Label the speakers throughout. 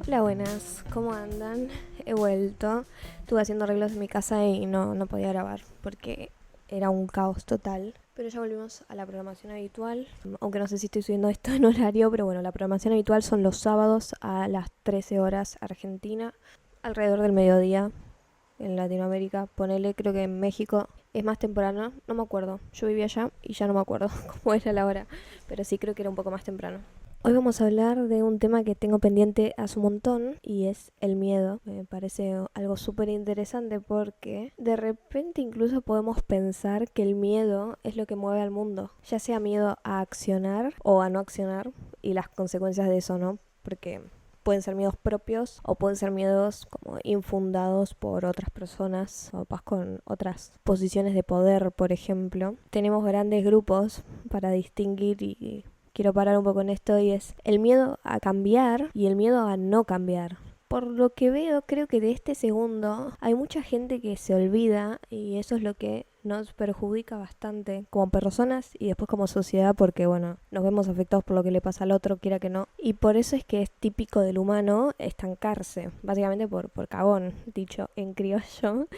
Speaker 1: Hola, buenas, ¿cómo andan? He vuelto. Estuve haciendo arreglos en mi casa y no podía grabar porque era un caos total. Pero ya volvimos a la programación habitual. Aunque no sé si estoy subiendo esto en horario, pero bueno, la programación habitual son los sábados a las 13 horas Argentina, alrededor del mediodía en Latinoamérica. Ponele, creo que en México es más temprano, no me acuerdo. Yo vivía allá y ya no me acuerdo cómo era la hora, pero sí creo que era un poco más temprano. Hoy vamos a hablar de un tema que tengo pendiente hace un montón y es el miedo. Me parece algo súper interesante porque de repente incluso podemos pensar que el miedo es lo que mueve al mundo, ya sea miedo a accionar o a no accionar y las consecuencias de eso, ¿no? Porque pueden ser miedos propios o pueden ser miedos como infundados por otras personas o capaz con otras posiciones de poder, por ejemplo. Tenemos grandes grupos para distinguir y quiero parar un poco en esto y es el miedo a cambiar y el miedo a no cambiar. Por lo que veo, creo que de este segundo hay mucha gente que se olvida y eso es lo que nos perjudica bastante como personas y después como sociedad porque, bueno, nos vemos afectados por lo que le pasa al otro, quiera que no. Y por eso es que es típico del humano estancarse, básicamente por cagón, dicho en criollo,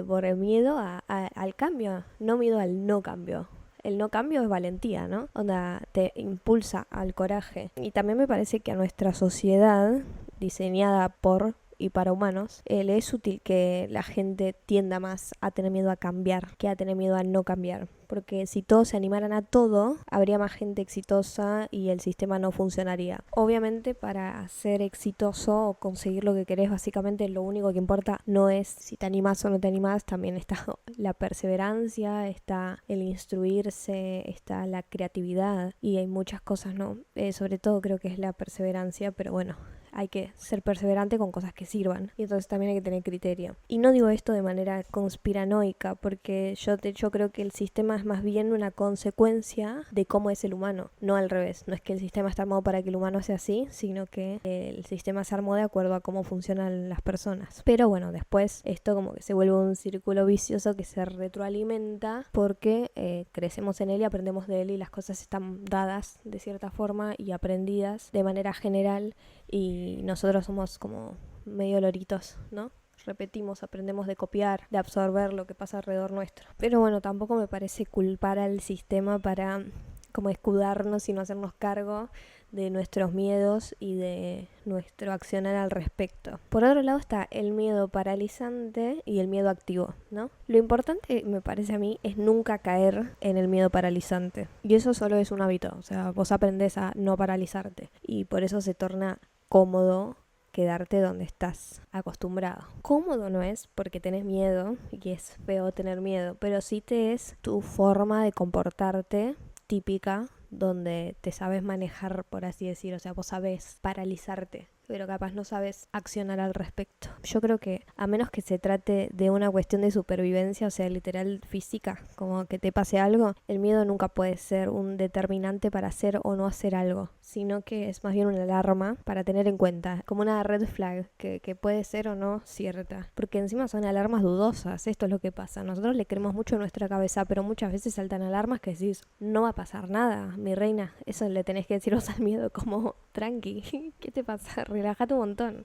Speaker 1: por el miedo al cambio, no miedo al no cambio. El no cambio es valentía, ¿no? Onda, te impulsa al coraje. Y también me parece que a nuestra sociedad, diseñada por y para humanos, le es útil que la gente tienda más a tener miedo a cambiar que a tener miedo a no cambiar. Porque si todos se animaran a todo, habría más gente exitosa y el sistema no funcionaría. Obviamente para ser exitoso o conseguir lo que querés, básicamente lo único que importa no es si te animás o no te animás, también está la perseverancia, está el instruirse, está la creatividad y hay muchas cosas, ¿no? Sobre todo creo que es la perseverancia, pero bueno, hay que ser perseverante con cosas que sirvan y entonces también hay que tener criterio. Y no digo esto de manera conspiranoica porque yo creo que el sistema es más bien una consecuencia de cómo es el humano, no al revés. No es que el sistema está armado para que el humano sea así, sino que el sistema se armó de acuerdo a cómo funcionan las personas. Pero bueno, después esto como que se vuelve un círculo vicioso que se retroalimenta porque crecemos en él y aprendemos de él y las cosas están dadas de cierta forma y aprendidas de manera general y nosotros somos como medio loritos, ¿no? Repetimos, aprendemos de copiar, de absorber lo que pasa alrededor nuestro. Pero bueno, tampoco me parece culpar al sistema para como escudarnos y no hacernos cargo de nuestros miedos y de nuestro accionar al respecto. Por otro lado está el miedo paralizante y el miedo activo, ¿no? Lo importante, me parece a mí, es nunca caer en el miedo paralizante. Y eso solo es un hábito, o sea, vos aprendés a no paralizarte y por eso se torna cómodo quedarte donde estás acostumbrado. Cómodo no es porque tenés miedo y es feo tener miedo, pero sí te es tu forma de comportarte típica donde te sabes manejar, por así decir, o sea, vos sabés paralizarte, pero capaz no sabes accionar al respecto. Yo creo que a menos que se trate de una cuestión de supervivencia, o sea, literal física, como que te pase algo, el miedo nunca puede ser un determinante para hacer o no hacer algo, sino que es más bien una alarma para tener en cuenta, como una red flag que puede ser o no cierta, porque encima son alarmas dudosas, esto es lo que pasa, nosotros le creemos mucho en nuestra cabeza, pero muchas veces saltan alarmas que decís, no va a pasar nada, mi reina, eso le tenés que decir vos al miedo como, tranqui, ¿qué te pasa? Relájate un montón.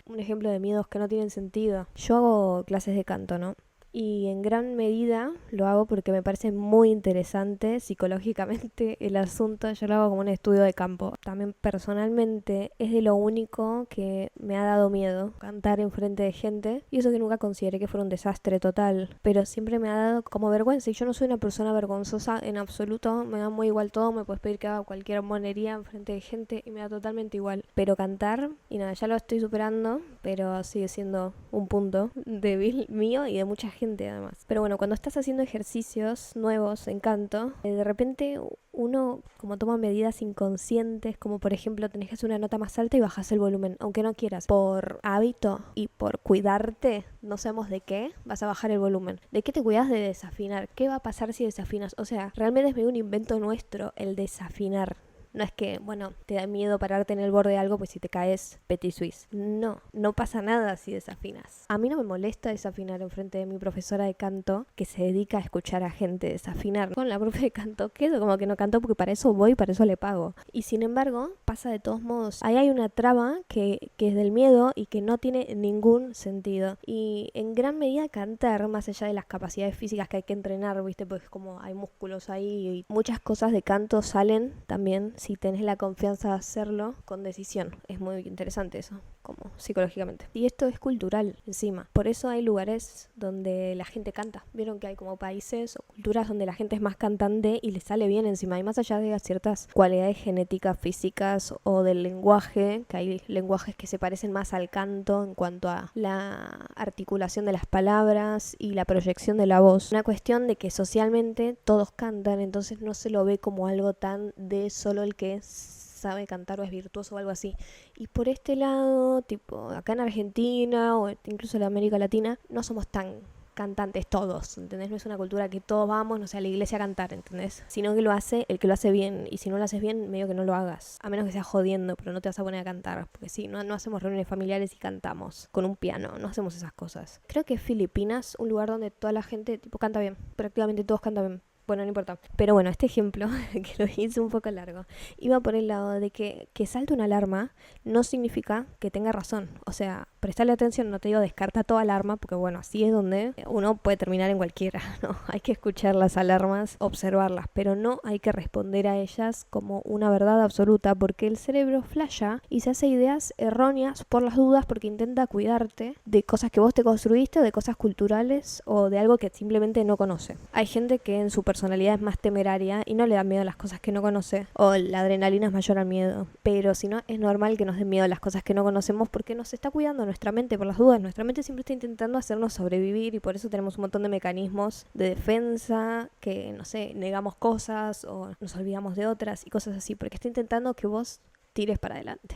Speaker 1: Un ejemplo de miedos que no tienen sentido. Yo hago clases de canto, ¿no? Y en gran medida lo hago porque me parece muy interesante psicológicamente el asunto. Yo lo hago como un estudio de campo. También personalmente es de lo único que me ha dado miedo cantar enfrente de gente. Y eso que nunca consideré que fuera un desastre total. Pero siempre me ha dado como vergüenza. Y yo no soy una persona vergonzosa en absoluto. Me da muy igual todo. Me puedes pedir que haga cualquier monería enfrente de gente y me da totalmente igual. Pero cantar, y nada, ya lo estoy superando. Pero sigue siendo un punto débil mío y de mucha gente además. Pero bueno, cuando estás haciendo ejercicios nuevos en canto, de repente uno como toma medidas inconscientes, como por ejemplo tenés que hacer una nota más alta y bajas el volumen, aunque no quieras. Por hábito y por cuidarte, no sabemos de qué, vas a bajar el volumen. ¿De qué te cuidas? De desafinar. ¿Qué va a pasar si desafinas? O sea, realmente es medio un invento nuestro el desafinar. No es que, bueno, te da miedo pararte en el borde de algo, pues si te caes, petit suisse. No, no pasa nada si desafinas. A mí no me molesta desafinar enfrente de mi profesora de canto, que se dedica a escuchar a gente desafinar. Con la profe de canto quedo como que no canto porque para eso voy, para eso le pago. Y sin embargo, pasa de todos modos. Ahí hay una traba que es del miedo y que no tiene ningún sentido. Y en gran medida cantar, más allá de las capacidades físicas que hay que entrenar, ¿viste? Pues como hay músculos ahí y muchas cosas de canto salen también si tenés la confianza de hacerlo con decisión. Es muy interesante eso, como psicológicamente. Y esto es cultural encima. Por eso hay lugares donde la gente canta. Vieron que hay como países o culturas donde la gente es más cantante y le sale bien encima. Y más allá de ciertas cualidades genéticas, físicas o del lenguaje, que hay lenguajes que se parecen más al canto en cuanto a la articulación de las palabras y la proyección de la voz. Una cuestión de que socialmente todos cantan, entonces no se lo ve como algo tan de solo el que sabe cantar o es virtuoso o algo así. Y por este lado, tipo acá en Argentina o incluso en América Latina, no somos tan cantantes todos, ¿entendés? No es una cultura que todos vamos, no sé, a la iglesia a cantar, ¿entendés? Sino que lo hace el que lo hace bien, y si no lo haces bien, medio que no lo hagas, a menos que sea jodiendo, pero no te vas a poner a cantar, porque sí, no hacemos reuniones familiares y cantamos con un piano, no hacemos esas cosas. Creo que Filipinas, un lugar donde toda la gente tipo canta bien, prácticamente todos cantan bien. Bueno, no importa. Pero bueno, este ejemplo, que lo hice un poco largo, iba por el lado de que salte una alarma no significa que tenga razón. O sea, prestarle atención, no te digo descarta toda alarma, porque bueno, así es donde uno puede terminar en cualquiera, ¿no? Hay que escuchar las alarmas, observarlas, pero no hay que responder a ellas como una verdad absoluta, porque el cerebro flasha y se hace ideas erróneas por las dudas, porque intenta cuidarte de cosas que vos te construiste, de cosas culturales o de algo que simplemente no conoce. Hay gente que en su personalidad es más temeraria y no le da miedo a las cosas que no conoce, o la adrenalina es mayor al miedo, pero si no, es normal que nos den miedo a las cosas que no conocemos porque nos está cuidando nuestra mente por las dudas. Nuestra mente siempre está intentando hacernos sobrevivir y por eso tenemos un montón de mecanismos de defensa, que no sé, negamos cosas o nos olvidamos de otras y cosas así, porque está intentando que vos tires para adelante.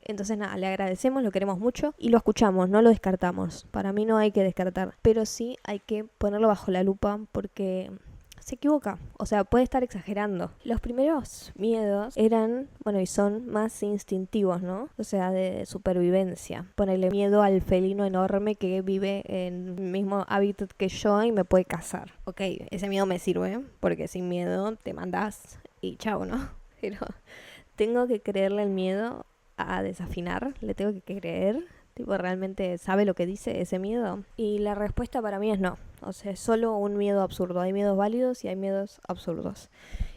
Speaker 1: Entonces nada, le agradecemos, lo queremos mucho y lo escuchamos, no lo descartamos. Para mí no hay que descartar, pero sí hay que ponerlo bajo la lupa porque se equivoca, o sea, puede estar exagerando. Los primeros miedos eran, bueno, y son más instintivos, ¿no? O sea, de supervivencia. Ponerle miedo al felino enorme que vive en el mismo hábitat que yo y me puede cazar. Ok, ese miedo me sirve, porque sin miedo te mandás y chao, ¿no? Pero tengo que creerle el miedo a desafinar, le tengo que creer. Tipo, ¿realmente sabe lo que dice ese miedo? Y la respuesta para mí es no. O sea, es solo un miedo absurdo. Hay miedos válidos y hay miedos absurdos.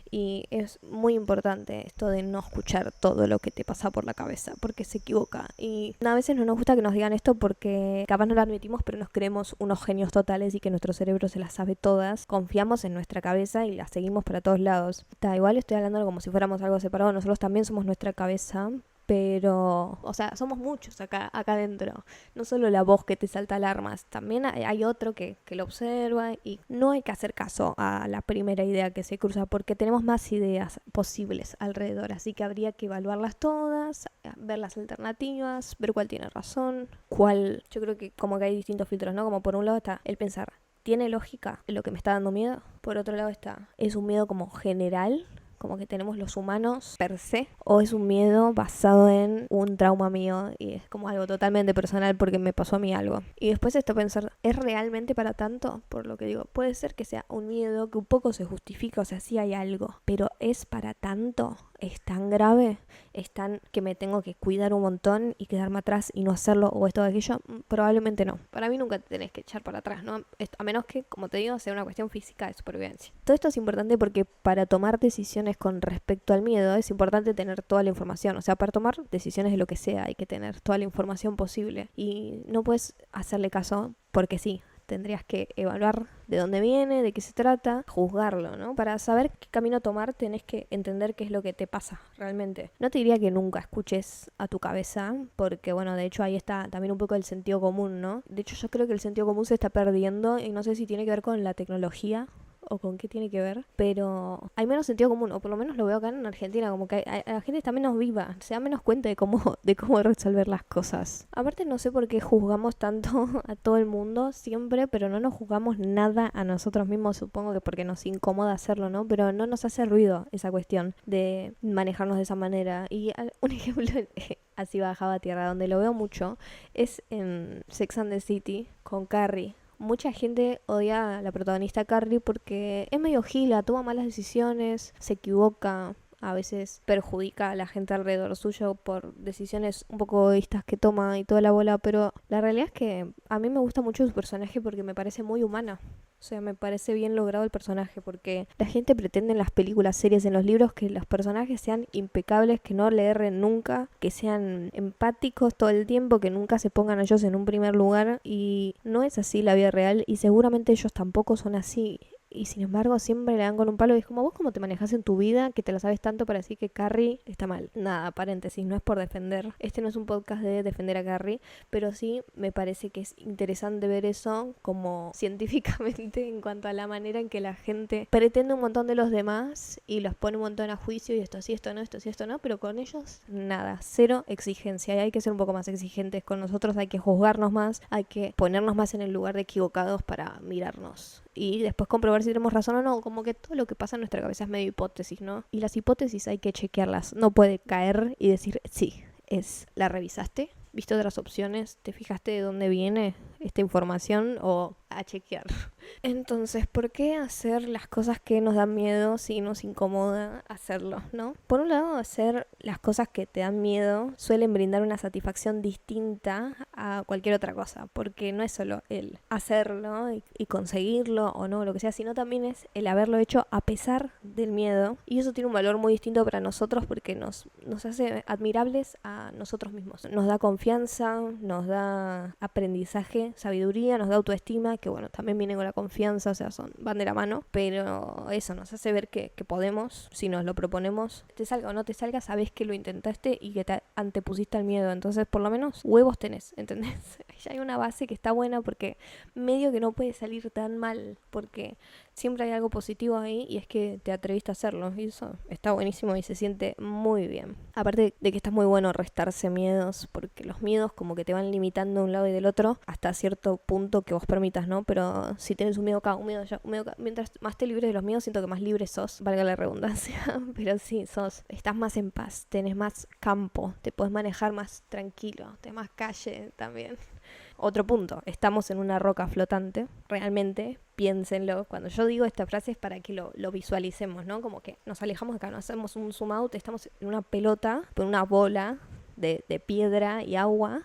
Speaker 1: Y es muy importante esto de no escuchar todo lo que te pasa por la cabeza, porque se equivoca. Y a veces no nos gusta que nos digan esto porque capaz no lo admitimos, pero nos creemos unos genios totales y que nuestro cerebro se las sabe todas. Confiamos en nuestra cabeza y las seguimos para todos lados. Igual estoy hablando como si fuéramos algo separado. Nosotros también somos nuestra cabeza, pero, o sea, somos muchos acá adentro. No solo la voz que te salta alarmas, también hay otro que lo observa y no hay que hacer caso a la primera idea que se cruza porque tenemos más ideas posibles alrededor. Así que habría que evaluarlas todas, ver las alternativas, ver cuál tiene razón, cuál. Yo creo que como que hay distintos filtros, ¿no? Como por un lado está el pensar, ¿tiene lógica lo que me está dando miedo? Por otro lado está, ¿es un miedo como general? Como que tenemos los humanos per se, o es un miedo basado en un trauma mío y es como algo totalmente personal porque me pasó a mí algo. Y después esto pensar, ¿es realmente para tanto? Por lo que digo, puede ser que sea un miedo que un poco se justifica, o sea, sí hay algo, pero ¿es para tanto? ¿Es tan grave? ¿Es tan que me tengo que cuidar un montón y quedarme atrás y no hacerlo o esto o aquello? Probablemente no. Para mí nunca te tenés que echar para atrás, ¿no? A menos que, como te digo, sea una cuestión física de supervivencia. Todo esto es importante porque para tomar decisiones con respecto al miedo es importante tener toda la información. O sea, para tomar decisiones de lo que sea hay que tener toda la información posible. Y no puedes hacerle caso porque sí. Tendrías que evaluar de dónde viene, de qué se trata, juzgarlo, ¿no? Para saber qué camino tomar tenés que entender qué es lo que te pasa realmente. No te diría que nunca escuches a tu cabeza, porque bueno, de hecho ahí está también un poco el sentido común, ¿no? De hecho yo creo que el sentido común se está perdiendo y no sé si tiene que ver con la tecnología o con qué tiene que ver, pero hay menos sentido común, o por lo menos lo veo acá en Argentina, como que la gente está menos viva, se da menos cuenta de cómo resolver las cosas. Aparte no sé por qué juzgamos tanto a todo el mundo siempre, pero no nos juzgamos nada a nosotros mismos, supongo que porque nos incomoda hacerlo, ¿no? Pero no nos hace ruido esa cuestión de manejarnos de esa manera. Y un ejemplo así bajaba a tierra, donde lo veo mucho, es en Sex and the City con Carrie. Mucha gente odia a la protagonista Carrie porque es medio gila, toma malas decisiones, se equivoca, a veces perjudica a la gente alrededor suyo por decisiones un poco egoístas que toma y toda la bola, pero la realidad es que a mí me gusta mucho su personaje porque me parece muy humana. O sea, me parece bien logrado el personaje porque la gente pretende en las películas, series, en los libros que los personajes sean impecables, que no le erren nunca, que sean empáticos todo el tiempo, que nunca se pongan a ellos en un primer lugar, y no es así la vida real y seguramente ellos tampoco son así. Y sin embargo siempre le dan con un palo y es como, ¿vos cómo te manejas en tu vida que te la sabes tanto para decir que Carrie está mal? Nada, paréntesis, no es por defender. Este no es un podcast de defender a Carrie, pero sí me parece que es interesante ver eso como científicamente en cuanto a la manera en que la gente pretende un montón de los demás y los pone un montón a juicio y esto sí, esto no, esto sí, esto no, pero con ellos nada, cero exigencia. Y hay que ser un poco más exigentes con nosotros, hay que juzgarnos más, hay que ponernos más en el lugar de equivocados para mirarnos y después comprobar si tenemos razón o no. Como que todo lo que pasa en nuestra cabeza es medio hipótesis, ¿no? Y las hipótesis hay que chequearlas. No puede caer y decir, sí, ¿la revisaste? ¿Viste otras opciones? ¿Te fijaste de dónde viene esta información? O a chequear. Entonces, ¿por qué hacer las cosas que nos dan miedo si nos incomoda hacerlo, no? Por un lado, hacer las cosas que te dan miedo suelen brindar una satisfacción distinta a cualquier otra cosa, porque no es solo el hacerlo y conseguirlo o no, lo que sea, sino también es el haberlo hecho a pesar del miedo, y eso tiene un valor muy distinto para nosotros porque nos hace admirables a nosotros mismos. Nos da confianza, nos da aprendizaje, sabiduría, nos da autoestima, que bueno, también viene con la confianza, o sea, van de la mano, pero eso nos hace ver que podemos, si nos lo proponemos, te salga o no te salga, sabes que lo intentaste y que te antepusiste al miedo, entonces por lo menos huevos tenés, ¿entendés? Ya hay una base que está buena porque medio que no puede salir tan mal, porque siempre hay algo positivo ahí y es que te atreviste a hacerlo, y eso está buenísimo y se siente muy bien. Aparte de que está muy bueno restarse miedos, porque los miedos como que te van limitando de un lado y del otro hasta cierto punto que vos permitas, ¿no? Pero si tienes un miedo acá, un miedo allá, un miedo acá, mientras más te libres de los miedos, siento que más libre sos, valga la redundancia, pero sí, estás más en paz, tenés más campo, te puedes manejar más tranquilo, tenés más calle también. Otro punto, estamos en una roca flotante, realmente, piénsenlo. Cuando yo digo esta frase es para que lo visualicemos, ¿no? Como que nos alejamos de acá, nos hacemos un zoom out, estamos en una pelota, por una bola de piedra y agua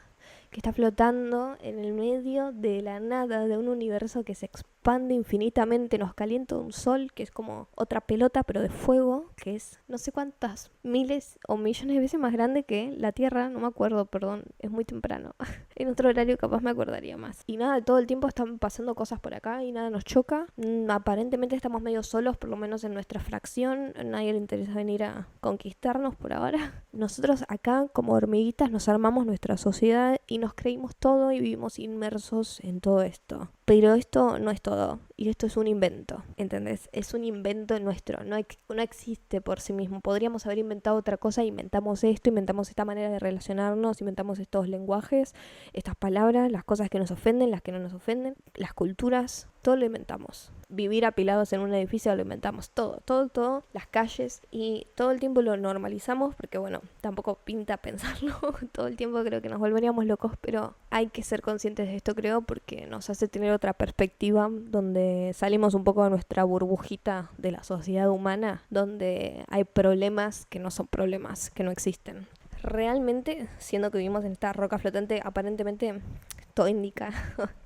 Speaker 1: que está flotando en el medio de la nada, de un universo que se expande infinitamente, nos calienta un sol que es como otra pelota pero de fuego, que es no sé cuántas miles o millones de veces más grande que la Tierra, no me acuerdo, perdón, es muy temprano. En otro horario capaz me acordaría más. Y nada, todo el tiempo están pasando cosas por acá y nada nos choca. Aparentemente estamos medio solos, por lo menos en nuestra fracción, a nadie le interesa venir a conquistarnos por ahora. Nosotros acá como hormiguitas nos armamos nuestra sociedad y nos creímos todo y vivimos inmersos en todo esto. Pero esto no es todo, y esto es un invento, ¿entendés? Es un invento nuestro, no existe por sí mismo. Podríamos haber inventado otra cosa, inventamos esto, inventamos esta manera de relacionarnos, inventamos estos lenguajes, estas palabras, las cosas que nos ofenden, las que no nos ofenden, las culturas, todo lo inventamos. Vivir apilados en un edificio lo inventamos, todo, las calles, y todo el tiempo lo normalizamos porque bueno, tampoco pinta pensarlo, todo el tiempo creo que nos volveríamos locos, pero hay que ser conscientes de esto, creo, porque nos hace tener otra perspectiva donde salimos un poco de nuestra burbujita de la sociedad humana, donde hay problemas que no son problemas, que no existen. Realmente, siendo que vivimos en esta roca flotante, aparentemente todo indica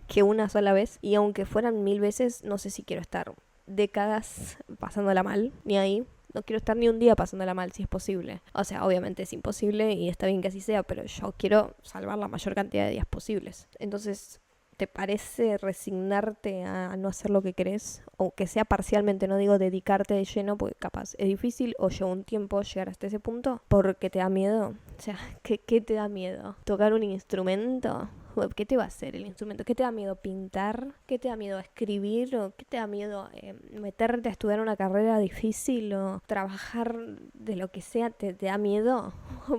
Speaker 1: que una sola vez, y aunque fueran 1000 veces, no sé si quiero estar décadas pasándola mal, ni ahí. No quiero estar ni un día pasándola mal, si es posible. O sea, obviamente es imposible y está bien que así sea, pero yo quiero salvar la mayor cantidad de días posibles. Entonces, ¿te parece resignarte a no hacer lo que querés? O que sea parcialmente, no digo dedicarte de lleno, porque capaz es difícil o lleva un tiempo llegar hasta ese punto, porque te da miedo. O sea, ¿qué te da miedo? ¿Tocar un instrumento? ¿Qué te va a hacer el instrumento? ¿Qué te da miedo pintar? ¿Qué te da miedo escribir? ¿O qué te da miedo meterte a estudiar una carrera difícil o trabajar de lo que sea? ¿Te da miedo?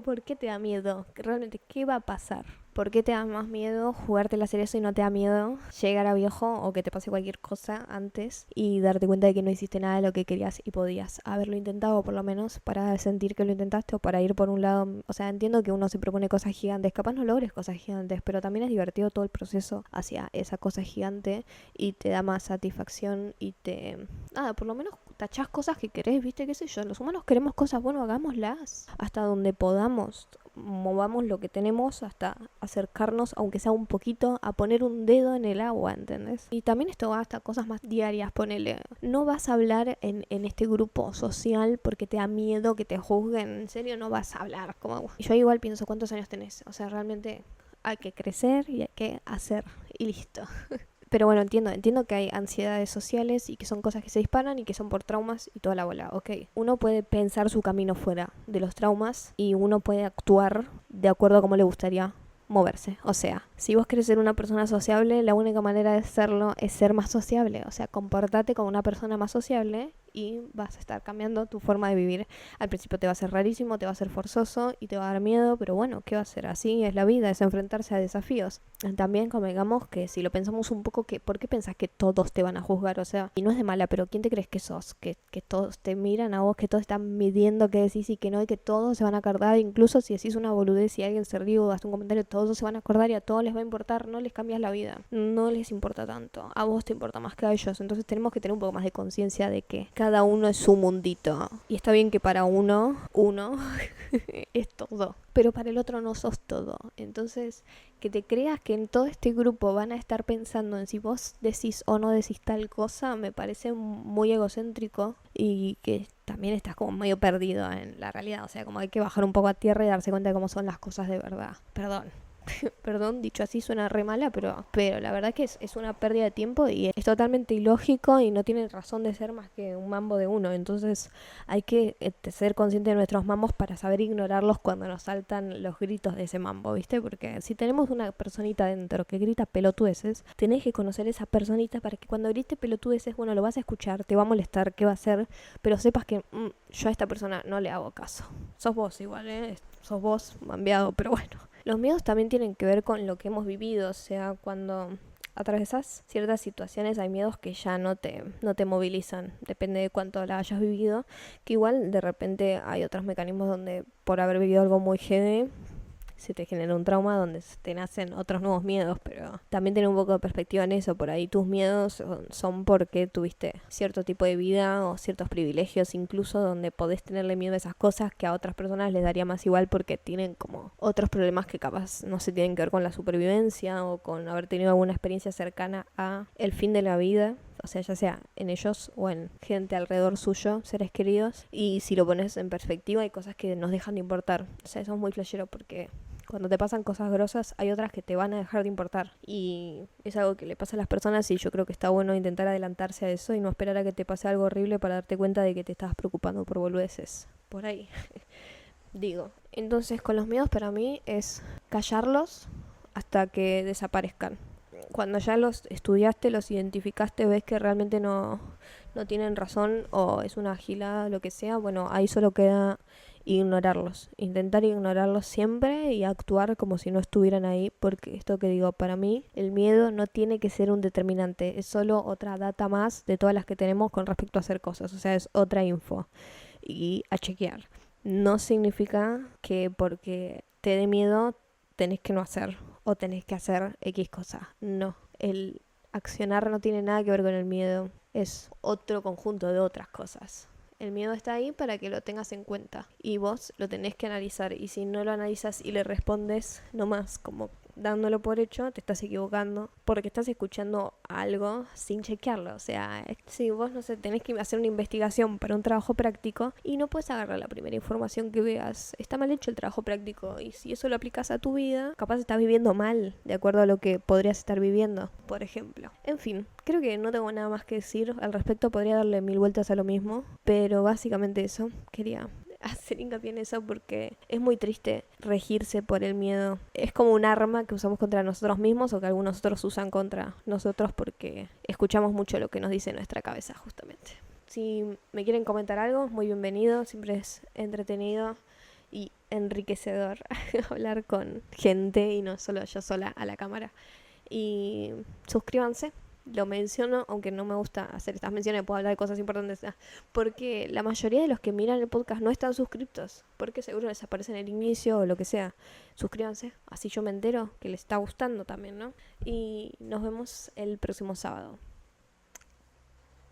Speaker 1: ¿Por qué te da miedo? Realmente, ¿qué va a pasar? ¿Por qué te da más miedo jugarte la cereza y no te da miedo llegar a viejo o que te pase cualquier cosa antes y darte cuenta de que no hiciste nada de lo que querías y podías haberlo intentado por lo menos para sentir que lo intentaste o para ir por un lado? O sea, entiendo que uno se propone cosas gigantes, capaz no logres cosas gigantes, pero también es divertido todo el proceso hacia esa cosa gigante y te da más satisfacción y nada, por lo menos tachás cosas que querés, ¿viste? ¿Qué sé yo? Los humanos queremos cosas, bueno, hagámoslas hasta donde podamos. Movamos lo que tenemos hasta acercarnos, aunque sea un poquito, a poner un dedo en el agua, ¿entendés? Y también esto va hasta cosas más diarias, ponele. No vas a hablar en este grupo social porque te da miedo que te juzguen. En serio, no vas a hablar. Yo igual pienso, ¿cuántos años tenés? O sea, realmente hay que crecer y hay que hacer y listo. Pero bueno, entiendo que hay ansiedades sociales y que son cosas que se disparan y que son por traumas y toda la bola, ok. Uno puede pensar su camino fuera de los traumas y uno puede actuar de acuerdo a cómo le gustaría moverse. O sea, si vos querés ser una persona sociable, la única manera de serlo es ser más sociable. O sea, comportate como una persona más sociable y vas a estar cambiando tu forma de vivir. Al principio te va a ser rarísimo, te va a ser forzoso y te va a dar miedo, pero bueno, ¿qué va a ser? Así es la vida, es enfrentarse a desafíos. También convengamos que si lo pensamos un poco, ¿por qué pensás que todos te van a juzgar? O sea, y no es de mala, pero ¿quién te crees que sos? Que todos te miran a vos, que todos están midiendo qué decís y qué no, y que todos se van a acordar, incluso si decís una boludez y alguien se ríe o hace un comentario, todos se van a acordar y a todos les va a importar, no les cambias la vida, no les importa tanto, a vos te importa más que a ellos. Entonces tenemos que tener un poco más de conciencia de que cada uno es su mundito, y está bien que para uno es todo, pero para el otro no sos todo. Entonces, que te creas que en todo este grupo van a estar pensando en si vos decís o no decís tal cosa, me parece muy egocéntrico y que también estás como medio perdido en la realidad. O sea, como hay que bajar un poco a tierra y darse cuenta de cómo son las cosas de verdad. Perdón, dicho así suena re mala, pero la verdad que es una pérdida de tiempo y es totalmente ilógico y no tiene razón de ser más que un mambo de uno. Entonces hay que ser consciente de nuestros mambos para saber ignorarlos cuando nos saltan los gritos de ese mambo, ¿viste? Porque si tenemos una personita dentro que grita pelotudeces, tenés que conocer a esa personita para que cuando grite pelotudeces, bueno, lo vas a escuchar, te va a molestar, ¿qué va a hacer? Pero sepas que yo a esta persona no le hago caso. Sos vos igual, sos vos mambeado, pero bueno. Los miedos también tienen que ver con lo que hemos vivido, o sea, cuando atravesás ciertas situaciones hay miedos que ya no te movilizan, depende de cuánto la hayas vivido, que igual de repente hay otros mecanismos donde por haber vivido algo muy heavy se te genera un trauma donde te nacen otros nuevos miedos, pero también tener un poco de perspectiva en eso. Por ahí tus miedos son porque tuviste cierto tipo de vida o ciertos privilegios incluso donde podés tenerle miedo a esas cosas que a otras personas les daría más igual porque tienen como otros problemas que capaz no se tienen que ver con la supervivencia o con haber tenido alguna experiencia cercana a el fin de la vida. O sea, ya sea en ellos o en gente alrededor suyo, seres queridos. Y si lo pones en perspectiva, hay cosas que nos dejan de importar. O sea, eso es muy flashero porque cuando te pasan cosas grosas, hay otras que te van a dejar de importar. Y es algo que le pasa a las personas y yo creo que está bueno intentar adelantarse a eso y no esperar a que te pase algo horrible para darte cuenta de que te estás preocupando por boludeces. Por ahí. Digo. Entonces, con los miedos para mí es callarlos hasta que desaparezcan. Cuando ya los estudiaste, los identificaste, ves que realmente no tienen razón o es una gilada, lo que sea, bueno, ahí solo queda ignorarlos. Intentar ignorarlos siempre y actuar como si no estuvieran ahí, porque esto que digo, para mí el miedo no tiene que ser un determinante, es solo otra data más de todas las que tenemos con respecto a hacer cosas, o sea, es otra info y a chequear. No significa que porque te dé miedo tenés que no hacer o tenés que hacer X cosa. No, el accionar no tiene nada que ver con el miedo, es otro conjunto de otras cosas. El miedo está ahí para que lo tengas en cuenta y vos lo tenés que analizar, y si no lo analizas y le respondes nomás como dándolo por hecho, te estás equivocando porque estás escuchando algo sin chequearlo. O sea, si vos, no sé, tenés que hacer una investigación para un trabajo práctico y no puedes agarrar la primera información que veas, está mal hecho el trabajo práctico, y si eso lo aplicas a tu vida, capaz estás viviendo mal de acuerdo a lo que podrías estar viviendo, por ejemplo. En fin, creo que no tengo nada más que decir al respecto, podría darle 1000 vueltas a lo mismo, pero básicamente eso, quería hacer hincapié en eso porque es muy triste regirse por el miedo. Es como un arma que usamos contra nosotros mismos o que algunos otros usan contra nosotros porque escuchamos mucho lo que nos dice nuestra cabeza justamente. Si me quieren comentar algo, muy bienvenido. Siempre es entretenido y enriquecedor hablar con gente y no solo yo sola a la cámara. Y suscríbanse. Lo menciono, aunque no me gusta hacer estas menciones, puedo hablar de cosas importantes, porque la mayoría de los que miran el podcast no están suscriptos, porque seguro les aparece en el inicio o lo que sea. Suscríbanse, así yo me entero que les está gustando también, ¿no? Y nos vemos el próximo sábado.